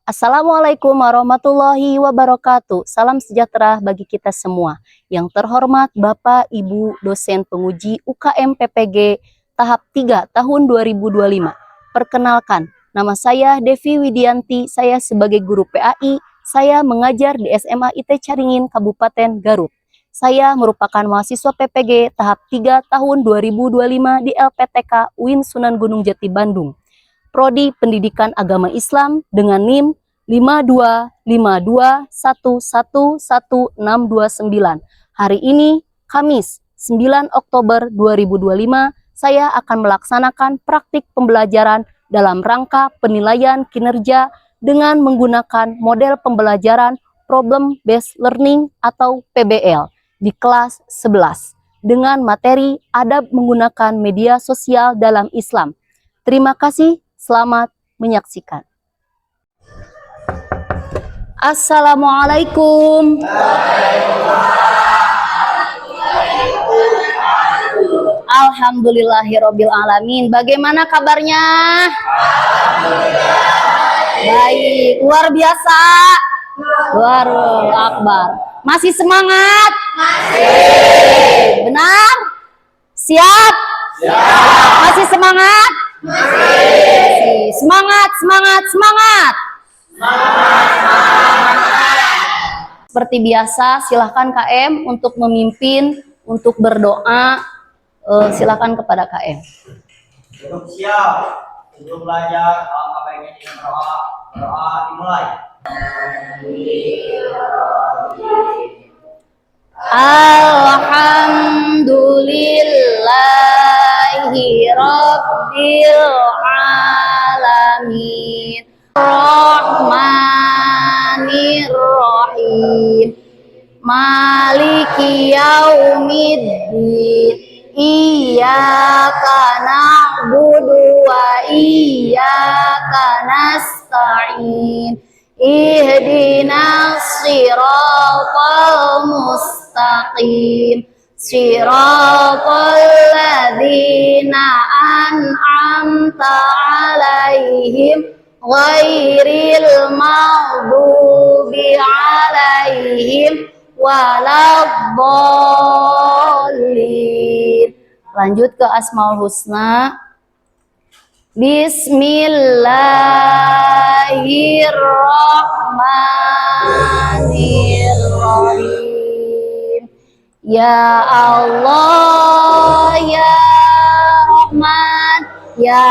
Assalamualaikum warahmatullahi wabarakatuh. Salam sejahtera bagi kita semua. Yang terhormat Bapak Ibu dosen penguji UKM PPG tahap 3 tahun 2025. Perkenalkan, nama saya Devi Widianti, saya sebagai guru PAI, saya mengajar di SMA IT Caringin, Kabupaten Garut. Saya merupakan mahasiswa PPG tahap 3 tahun 2025 di LPTK UIN Sunan Gunung Jati Bandung. Prodi Pendidikan Agama Islam dengan NIM 525211169. Hari ini, Kamis 9 Oktober 2025, saya akan melaksanakan praktik pembelajaran dalam rangka penilaian kinerja dengan menggunakan model pembelajaran Problem Based Learning atau PBL di kelas 11 dengan materi adab menggunakan media sosial dalam Islam. Terima kasih. Selamat menyaksikan. Assalamualaikum. Alhamdulillahirabbil alamin. Bagaimana kabarnya? Baik, luar biasa. Allahu Akbar. Masih semangat? Masih. Benar? Siap? Siap. Masih semangat? Masih. Semangat, semangat, semangat. Seperti biasa, silahkan KM untuk memimpin, untuk berdoa. Silahkan kepada KM. Cukup siap untuk belajar apa yang ingin berdoa. Berdoa dimulai. Alhamdulillahi Rabbil Alamin Rahmanir-Rahim Maliki Yaumiddin Iyyaka na'budu wa iyyaka nasta'in Ihdinas siratal mustaqim Siratal ladzina an'amta 'alaihim ghairil maghdubi 'alaihim waladdallin. Lanjut ke Asmaul Husna. Bismillahirrahmanirrahim. Ya Allah, ya Rahman, ya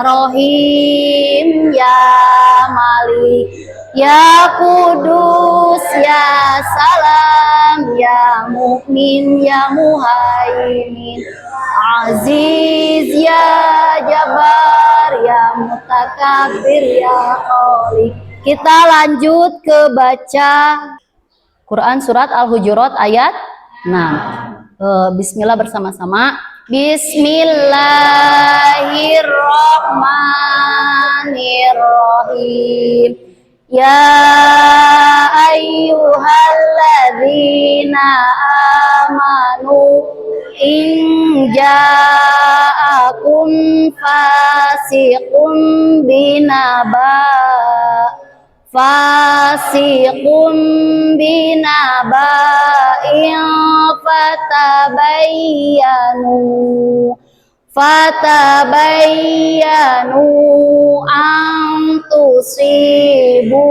Rahim, ya Malik, ya Kudus, ya Salam, ya Mukmin, ya Muhaimin, Aziz, ya Jabbar, ya Mutakabbir, ya Khaliq. Kita lanjut ke baca Quran surat Al-Hujurat ayat 6. Bismillah bersama-sama. Bismillahirrahmanirrahim. Ya ayyuhalladzina amanu in ja'akum fasiqun binaba'in fatabayyanu an tusibu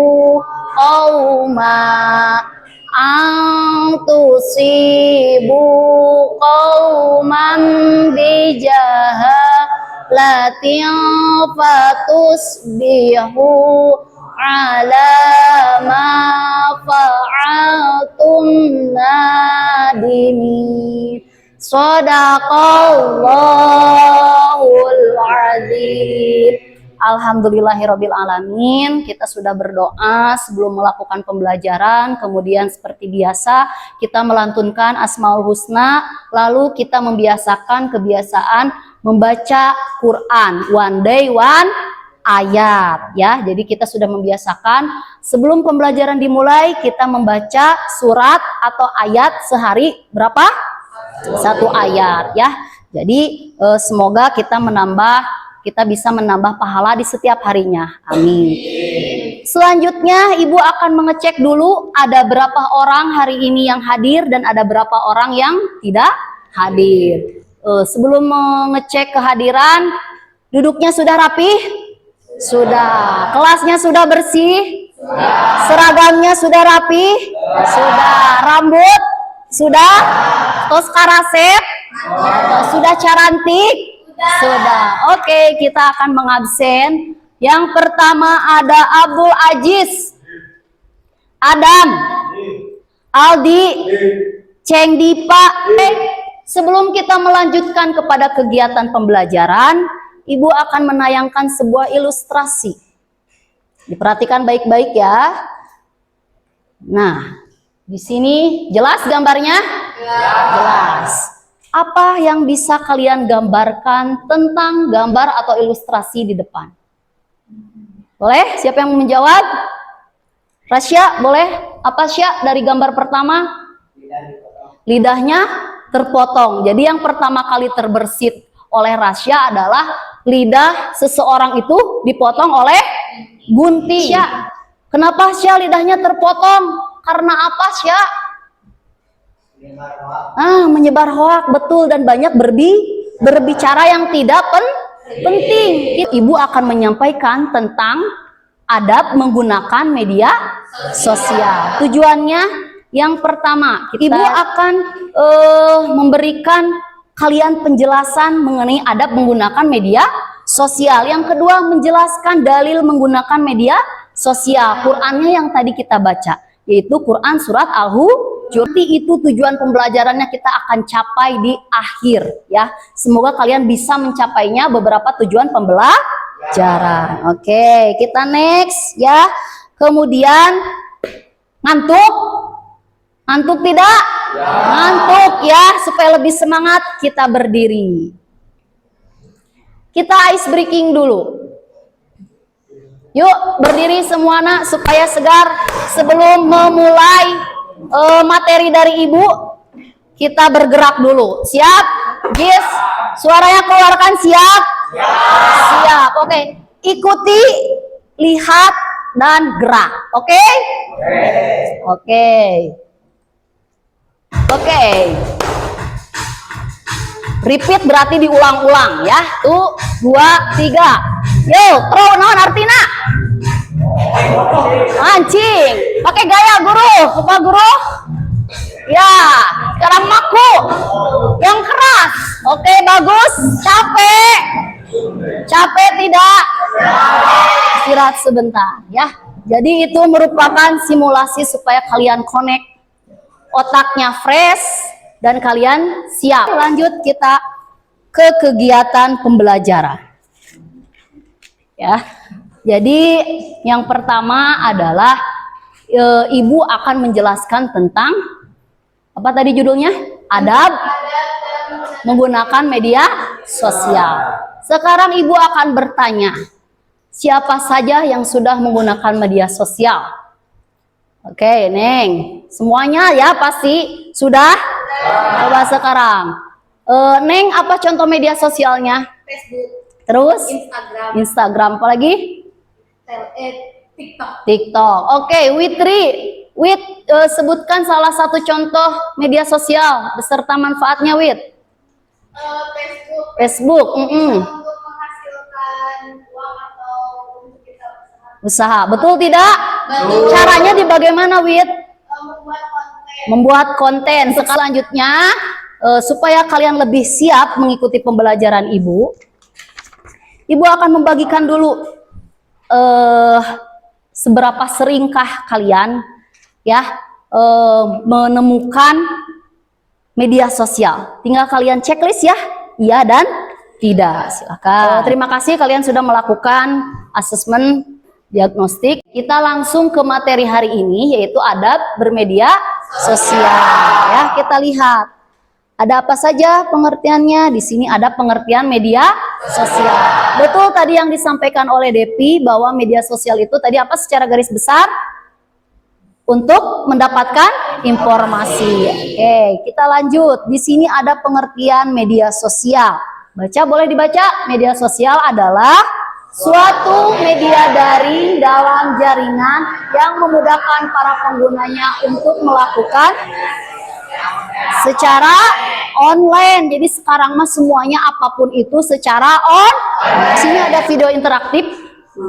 qauman bijahalatin fatusbihu ala ma fa'altum nadimin. Shadaqallahul azim. Alhamdulillahirabbil alamin. Kita sudah berdoa sebelum melakukan pembelajaran. Kemudian seperti biasa kita melantunkan Asmaul Husna. Lalu kita membiasakan kebiasaan membaca Quran one day one ayat ya. Jadi kita sudah membiasakan sebelum pembelajaran dimulai kita membaca surat atau ayat sehari berapa? Satu ayat ya. Jadi semoga kita bisa menambah pahala di setiap harinya. Amin. Selanjutnya Ibu akan mengecek dulu ada berapa orang hari ini yang hadir dan ada berapa orang yang tidak hadir. Sebelum mengecek kehadiran, duduknya sudah rapi? Sudah. Kelasnya sudah bersih? Seragamnya sudah rapi? Sudah. Rambut? Sudah? Tos karasep? Sudah carantik? Sudah. Oke, kita akan mengabsen. Yang pertama ada Abdul Aziz, Adam, Aldi, Ceng Dipa. Sebelum kita melanjutkan kepada kegiatan pembelajaran, Ibu akan menayangkan sebuah ilustrasi. Diperhatikan baik-baik ya. Nah, di sini jelas gambarnya? Jelas. Apa yang bisa kalian gambarkan tentang gambar atau ilustrasi di depan? Boleh? Siapa yang menjawab? Rasya, boleh? Apa Sya dari gambar pertama? Lidahnya terpotong. Jadi yang pertama kali terbersit oleh Rasya adalah lidah seseorang itu dipotong oleh gunting. Sya, kenapa Sya lidahnya terpotong? Karena apa Sya? Menyebar hoak, betul, dan banyak berbicara yang tidak penting. Ibu akan menyampaikan tentang adab menggunakan media sosial. Tujuannya yang pertama, Ibu akan memberikan kalian penjelasan mengenai adab menggunakan media sosial. Yang kedua, menjelaskan dalil menggunakan media sosial. Qurannya yang tadi kita baca, yaitu Quran surat Al-Hujr. Itu tujuan pembelajarannya kita akan capai di akhir ya. Semoga kalian bisa mencapainya beberapa tujuan pembelajaran. Oke, kita next ya. Kemudian ngantuk? Ngantuk tidak? Ngantuk ya. Supaya lebih semangat kita berdiri. Kita ice breaking dulu. Yuk berdiri semua nak supaya segar. Sebelum memulai materi dari Ibu, kita bergerak dulu. Siap? Yes. Suaranya keluarkan. Siap? Siap. Oke. Ikuti, lihat, dan gerak. Oke? Oke. Oke. Repeat berarti diulang-ulang ya. 1, 2, 3. Yo, throw naon artina? Mancing. Pakai gaya guru. Apa guru? Ya, sekarang maku. Yang keras. Oke, bagus. Capek? Capek tidak? Istirahat sebentar ya. Jadi itu merupakan simulasi supaya kalian connect, otaknya fresh, dan kalian siap. Lanjut kita ke kegiatan pembelajaran. Ya. Jadi yang pertama adalah Ibu akan menjelaskan tentang apa tadi judulnya? Adab menggunakan media sosial. Sekarang Ibu akan bertanya, siapa saja yang sudah menggunakan media sosial? Oke, Neng. Semuanya ya pasti sudah? Coba sekarang. Neng, apa contoh media sosialnya? Facebook. Terus? Instagram. Apa lagi? TikTok. TikTok. Oke, sebutkan salah satu contoh media sosial beserta manfaatnya, Wit. Facebook. Untuk menghasilkan uang atau untuk kita Usaha. Betul tidak? Betul. Caranya di bagaimana, Wit? membuat konten. Membuat konten. Selanjutnya, supaya kalian lebih siap mengikuti pembelajaran Ibu akan membagikan dulu seberapa seringkah kalian ya menemukan media sosial. Tinggal kalian checklist ya, iya dan tidak. Silakan. Terima kasih kalian sudah melakukan asesmen diagnostik. Kita langsung ke materi hari ini, yaitu adab bermedia sosial. Ya, kita lihat ada apa saja pengertiannya. Di sini ada pengertian media sosial. Betul tadi yang disampaikan oleh Depi bahwa media sosial itu tadi apa secara garis besar? Untuk mendapatkan informasi. Oke, kita lanjut. Di sini ada pengertian media sosial. Baca, boleh dibaca. Media sosial adalah suatu media daring dalam jaringan yang memudahkan para penggunanya untuk melakukan secara online. Jadi sekarang mah semuanya apapun itu secara on. Di sini ada video interaktif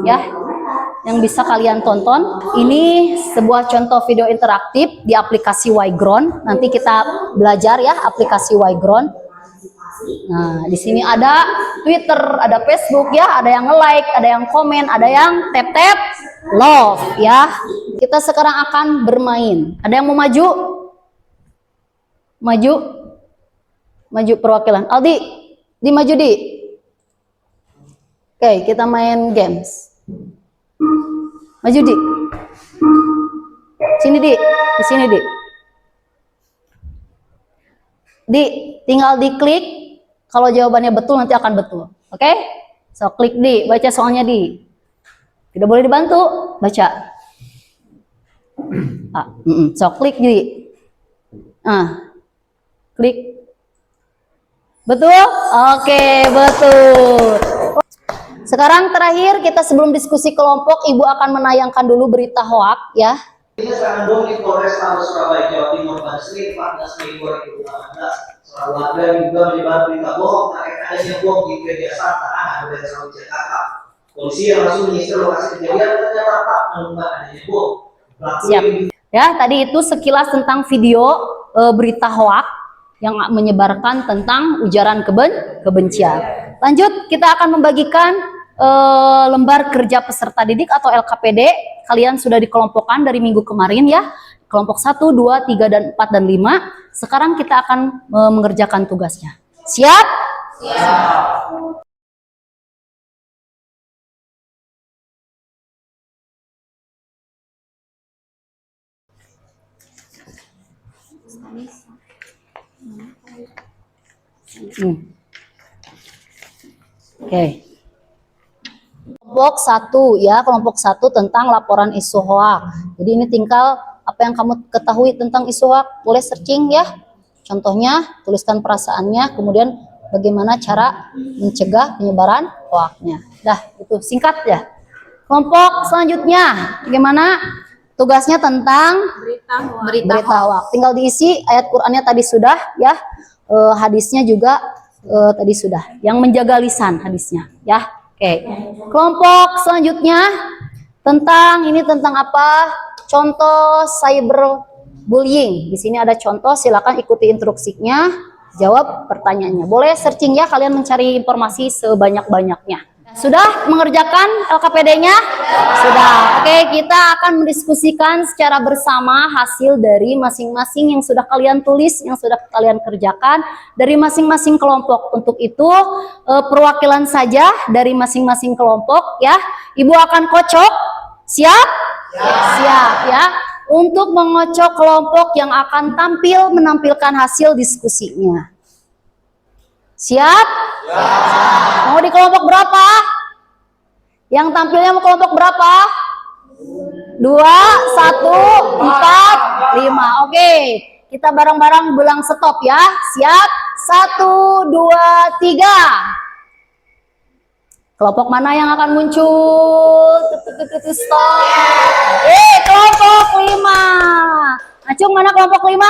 ya yang bisa kalian tonton. Ini sebuah contoh video interaktif di aplikasi Yground. Nanti kita belajar ya aplikasi Yground. Nah, di sini ada Twitter, ada Facebook ya, ada yang nge-like, ada yang komen, ada yang tap-tap love ya. Kita sekarang akan bermain. Ada yang mau maju? Maju? Maju perwakilan. Aldi, di maju di. Oke, kita main games. Maju di. Sini di sini di. Di, tinggal diklik. Kalau jawabannya betul nanti akan betul. Oke? So klik di, baca soalnya di. Tidak boleh dibantu, baca. So klik di. Klik. Betul? Oke, betul. Sekarang terakhir kita sebelum diskusi kelompok, Ibu akan menayangkan dulu berita hoak ya. Ini serangan bom di Polrestabes Surabaya, Jawa Timur pada Senin 14 Mei 2018. Seorang warga juga menyebar berita bohong terkait adanya bom di gereja Santa Ana di daerah Sawit, Jakarta. Polisi yang langsung menyisir lokasi kejadian ternyata tak menemukan adanya bom. Siap. Ya, tadi itu sekilas tentang video berita hoak yang menyebarkan tentang ujaran kebencian. Lanjut, kita akan membagikan lembar kerja peserta didik atau LKPD. Kalian sudah dikelompokkan dari minggu kemarin ya. Kelompok 1, 2, 3, dan 4, dan 5. Sekarang kita akan mengerjakan tugasnya. Siap? Siap. Oke. Kelompok 1 ya, kelompok 1 tentang laporan isu hoak. Jadi ini tinggal apa yang kamu ketahui tentang isu hoak, boleh searching ya. Contohnya, tuliskan perasaannya, kemudian bagaimana cara mencegah penyebaran hoaknya. Dah, itu singkat ya. Kelompok selanjutnya, bagaimana tugasnya tentang berita hoak. Tinggal diisi ayat Qur'annya tadi sudah ya, hadisnya juga tadi sudah. Yang menjaga lisan hadisnya ya. Oke. Kelompok selanjutnya tentang apa? Contoh cyberbullying. Di sini ada contoh, silakan ikuti instruksinya, jawab pertanyaannya. Boleh searching ya, kalian mencari informasi sebanyak-banyaknya. Sudah mengerjakan LKPD-nya? Sudah. Oke, kita akan mendiskusikan secara bersama hasil dari masing-masing yang sudah kalian tulis, yang sudah kalian kerjakan dari masing-masing kelompok. Untuk itu, perwakilan saja dari masing-masing kelompok ya. Ibu akan kocok. Siap? Siap ya. Untuk mengocok kelompok yang akan tampil menampilkan hasil diskusinya. Siap? Mau di kelompok berapa? Yang tampilnya mau kelompok berapa? 2, 1, 4, 5. Oke, kita bareng-bareng bilang stop ya. Siap? 1, 2, 3. Kelompok mana yang akan muncul? Stop. Kelompok 5. Acung, mana kelompok 5?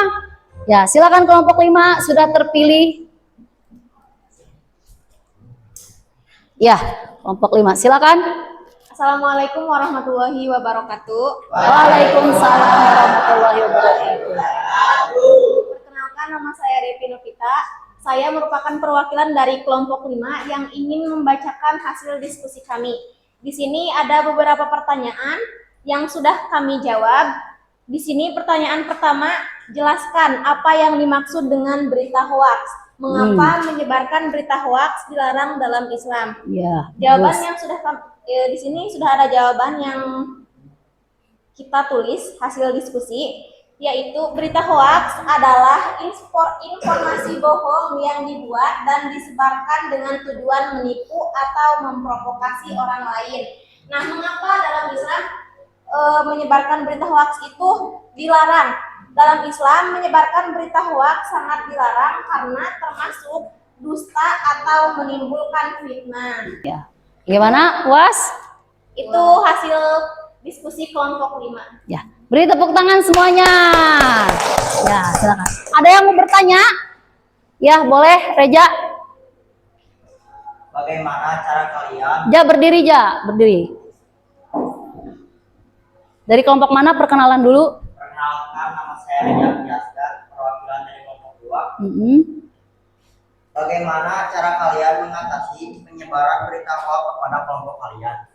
Ya, silakan kelompok 5 sudah terpilih. Ya, kelompok 5. Silakan. Assalamualaikum warahmatullahi wabarakatuh. Waalaikumsalam warahmatullahi wabarakatuh. Perkenalkan, nama saya Devi Novita. Saya merupakan perwakilan dari kelompok 5 yang ingin membacakan hasil diskusi kami. Di sini ada beberapa pertanyaan yang sudah kami jawab. Di sini pertanyaan pertama, jelaskan apa yang dimaksud dengan berita hoaks. Mengapa menyebarkan berita hoaks dilarang dalam Islam? Ya. Jawaban yang sudah di sini sudah ada jawaban yang kita tulis hasil diskusi, yaitu berita hoaks adalah informasi bohong yang dibuat dan disebarkan dengan tujuan menipu atau memprovokasi orang lain. Nah, mengapa dalam Islam menyebarkan berita hoaks itu dilarang? Dalam Islam, menyebarkan berita hoaks sangat dilarang karena termasuk dusta atau menimbulkan fitnah. Ya. Gimana, puas? Itu hasil diskusi kelompok 5. Ya, beri tepuk tangan semuanya. Ya, silakan. Ada yang mau bertanya? Ya, boleh, Reja. Bagaimana cara kalian? Ja, berdiri, Ja, berdiri. Dari kelompok mana? Perkenalan dulu. Perkenalkan, nama saya Reza Piasgar, perwakilan dari kelompok 2. Bagaimana cara kalian mengatasi penyebaran berita hoax kepada kelompok kalian?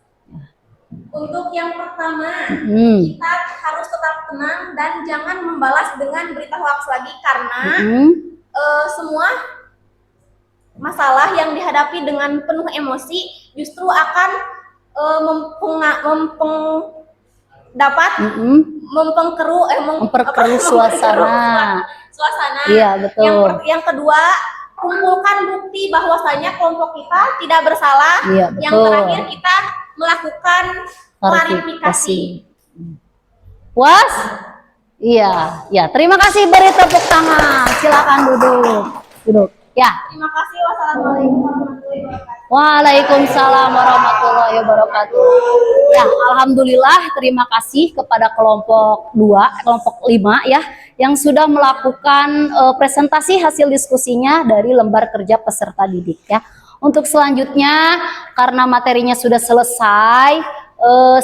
Untuk yang pertama, Mm. kita harus tetap tenang dan jangan membalas dengan berita hoax lagi karena semua masalah yang dihadapi dengan penuh emosi justru akan Memperkeruh suasana. Iya, betul. Yang kedua, kumpulkan bukti bahwasanya kelompok kita tidak bersalah. Iya, Yang betul. terakhir, kita melakukan klarifikasi. Puas? Iya, ya. Terima kasih, beri tepuk tangan. Silakan duduk. Duduk. Ya. Terima kasih. Wassalamualaikum warahmatullahi wabarakatuh. Waalaikumsalam warahmatullahi wabarakatuh. Ya, alhamdulillah terima kasih kepada kelompok 2, kelompok 5 ya yang sudah melakukan presentasi hasil diskusinya dari lembar kerja peserta didik ya. Untuk selanjutnya karena materinya sudah selesai,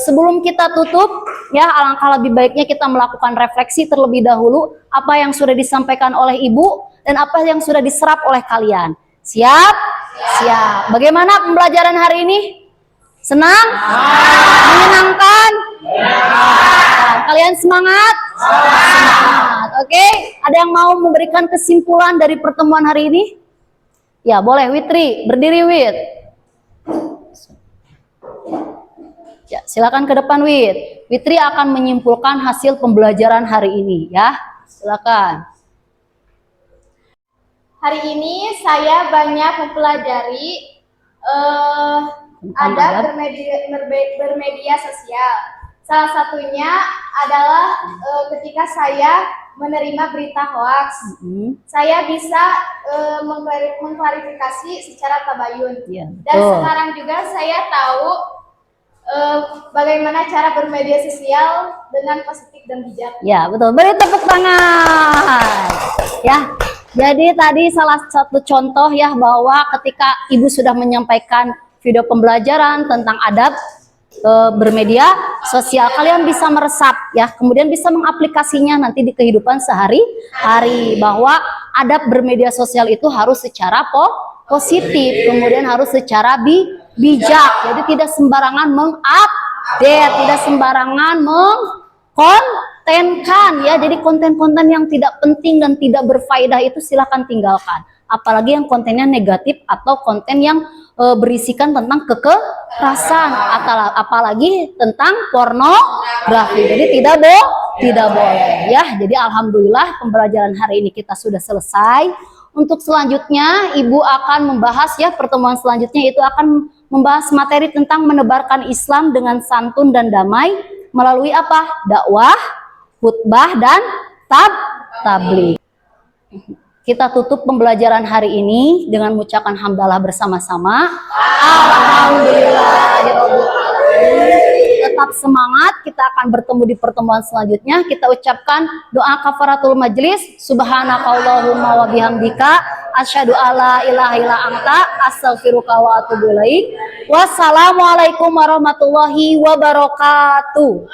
sebelum kita tutup ya alangkah lebih baiknya kita melakukan refleksi terlebih dahulu apa yang sudah disampaikan oleh Ibu dan apa yang sudah diserap oleh kalian. Siap? Siap. Bagaimana pembelajaran hari ini? Senang? Menyenangkan? Nah, kalian semangat? Semangat. Oke, ada yang mau memberikan kesimpulan dari pertemuan hari ini? Ya, boleh Witri, berdiri Wit. Ya, silakan ke depan Wit. Witri akan menyimpulkan hasil pembelajaran hari ini ya. Silakan. Hari ini saya banyak mempelajari adab bermedia sosial. Salah satunya adalah ketika saya menerima berita hoaks, saya bisa mengklarifikasi secara tabayun. Ya, Dan sekarang juga saya tahu bagaimana cara bermedia sosial dengan positif dan bijak. Ya, betul. Beri tepuk tangan. Ya. Jadi tadi salah satu contoh ya bahwa ketika Ibu sudah menyampaikan video pembelajaran tentang adab bermedia sosial, kalian bisa meresap ya, kemudian bisa mengaplikasinya nanti di kehidupan sehari-hari bahwa adab bermedia sosial itu harus secara positif, kemudian harus secara bijak. Jadi tidak sembarangan mengupdate, tidak sembarangan mengkontenkan ya. Jadi konten-konten yang tidak penting dan tidak berfaedah itu silahkan tinggalkan. Apalagi yang kontennya negatif atau konten yang berisikan tentang kekerasan, apalagi tentang pornografi. Jadi tidak boleh ya. Jadi alhamdulillah pembelajaran hari ini kita sudah selesai. Untuk selanjutnya Ibu akan membahas ya, pertemuan selanjutnya itu akan membahas materi tentang menebarkan Islam dengan santun dan damai melalui apa? Dakwah, khutbah dan tabligh. Kita tutup pembelajaran hari ini dengan mengucapkan hamdalah bersama-sama. Alhamdulillahirobbilalamin. Tetap semangat, kita akan bertemu di pertemuan selanjutnya. Kita ucapkan doa kafaratul majlis. Subhanakallahumma wa bihamdika asyhadu alla ilaha illa anta astaghfiruka wa atubu ilaik. Wassalamualaikum warahmatullahi wabarakatuh.